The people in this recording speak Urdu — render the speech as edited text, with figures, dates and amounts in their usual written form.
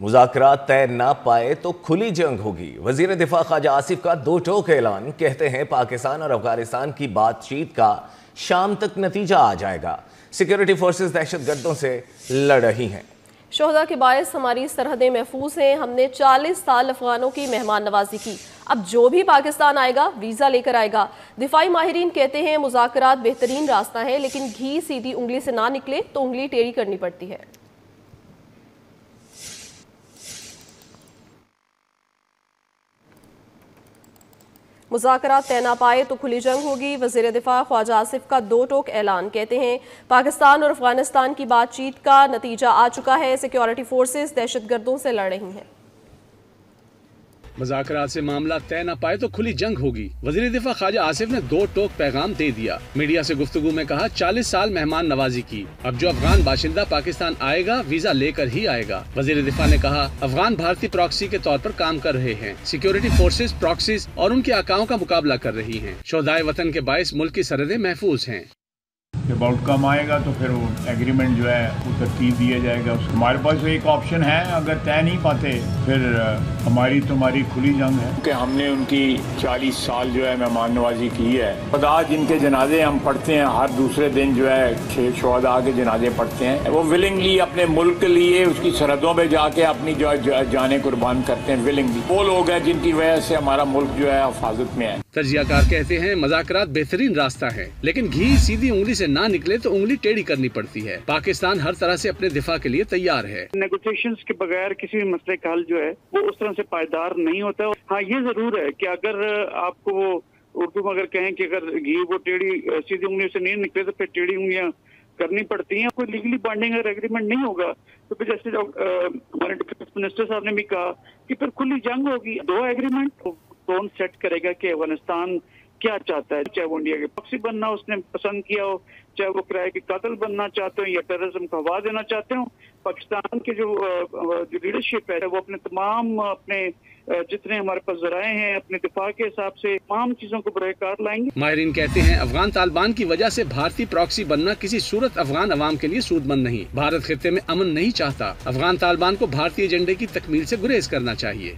مذاکرات طے نہ پائے تو کھلی جنگ ہوگی۔ وزیر دفاع خواجہ آصف کا دو ٹوک اعلان، کہتے ہیں پاکستان اور افغانستان کی بات چیت کا شام تک نتیجہ آ جائے گا۔ سیکیورٹی فورسز دہشت گردوں سے لڑ رہی ہیں۔ شہداء کے باعث ہماری سرحدیں محفوظ ہیں، ہم نے 40 سال افغانوں کی مہمان نوازی کی، اب جو بھی پاکستان آئے گا ویزا لے کر آئے گا۔ دفاعی ماہرین کہتے ہیں مذاکرات بہترین راستہ ہے، لیکن گھی سیدھی انگلی سے نہ نکلے تو انگلی ٹیڑھی کرنی پڑتی ہے۔ مذاکرات طے نہ پائے تو کھلی جنگ ہوگی۔ وزیر دفاع خواجہ آصف کا دو ٹوک اعلان، کہتے ہیں پاکستان اور افغانستان کی بات چیت کا نتیجہ آ چکا ہے، سیکیورٹی فورسز دہشت گردوں سے لڑ رہی ہیں۔ مذاکرات سے معاملہ طے نہ پائے تو کھلی جنگ ہوگی۔ وزیر دفاع خواجہ آصف نے دو ٹوک پیغام دے دیا۔ میڈیا سے گفتگو میں کہا 40 سال مہمان نوازی کی، اب جو افغان باشندہ پاکستان آئے گا ویزا لے کر ہی آئے گا۔ وزیر دفاع نے کہا افغان بھارتی پراکسی کے طور پر کام کر رہے ہیں، سیکیورٹی فورسز پراکسیز اور ان کے آقاؤں کا مقابلہ کر رہی ہیں۔ شہدائے وطن کے باعث ملک کی سرحدیں محفوظ ہیں۔ جب آؤٹ کم آئے گا تو پھر وہ ایگریمنٹ جو ہے وہ ترتیب دیا جائے گا۔ ہمارے پاس ایک آپشن ہے، اگر طے نہیں پاتے پھر ہماری تمہاری کھلی جنگ ہے کہ ہم نے ان کی 40 سال جو ہے مہمان نوازی کی ہے۔ خدا جن کے جنازے ہم پڑھتے ہیں، ہر دوسرے دن جو ہے 6 شہداء کے جنازے پڑھتے ہیں، وہ ولنگلی اپنے ملک کے لیے اس کی سرحدوں پہ جا کے اپنی جانیں قربان کرتے ہیں ولنگلی۔ وہ لوگ ہیں جن کی وجہ سے ہمارا ملک جو ہے حفاظت میں ہے۔ تجزیہ کار کہتے ہیں مذاکرات بہترین راستہ ہے، لیکن گھی سیدھی انگلی سے نہ نکلے تو انگلی ٹیڑھی کرنی پڑتی ہے۔ پاکستان ہر طرح سے اپنے دفاع کے لیے تیار ہے۔ نیگوشیشنز کے بغیر کسی بھی مسئلے کا حل جو ہے وہ اس طرح سے پائیدار نہیں ہوتا۔ ہاں یہ ضرور ہے کہ اگر آپ کو وہ اردو میں اگر کہیں کہ اگر گھی وہ ٹیڑھی سیدھی انگلی سے نہیں نکلے تو پھر ٹیڑھی انگلیاں کرنی پڑتی ہیں۔ کوئی لیگلی بائنڈنگ اگر ایگریمنٹ نہیں ہوگا تو پھر جیسے ہمارے ڈپٹی منسٹر صاحب نے بھی کہا کہ پھر کھلی جنگ ہوگی۔ دو ایگریمنٹ ٹون سیٹ کرے گا کہ افغانستان کیا چاہتا ہے، چاہے وہ انڈیا کے پراکسی بننا اس نے پسند کیا ہو، چاہے وہ کرائے کے قاتل بننا چاہتے ہوں یا ٹیررزم کو ہوا دینا چاہتے ہوں۔ پاکستان کے جو لیڈرشپ ہے وہ اپنے تمام جتنے ہمارے پاس ذرائع ہیں اپنے دفاع کے حساب سے تمام چیزوں کو برائے کار لائیں گے۔ ماہرین کہتے ہیں افغان طالبان کی وجہ سے بھارتی پراکسی بننا کسی صورت افغان عوام کے لیے سود مند نہیں۔ بھارت خطے میں امن نہیں چاہتا، افغان طالبان کو بھارتی ایجنڈے کی تکمیل سے گریز کرنا چاہیے۔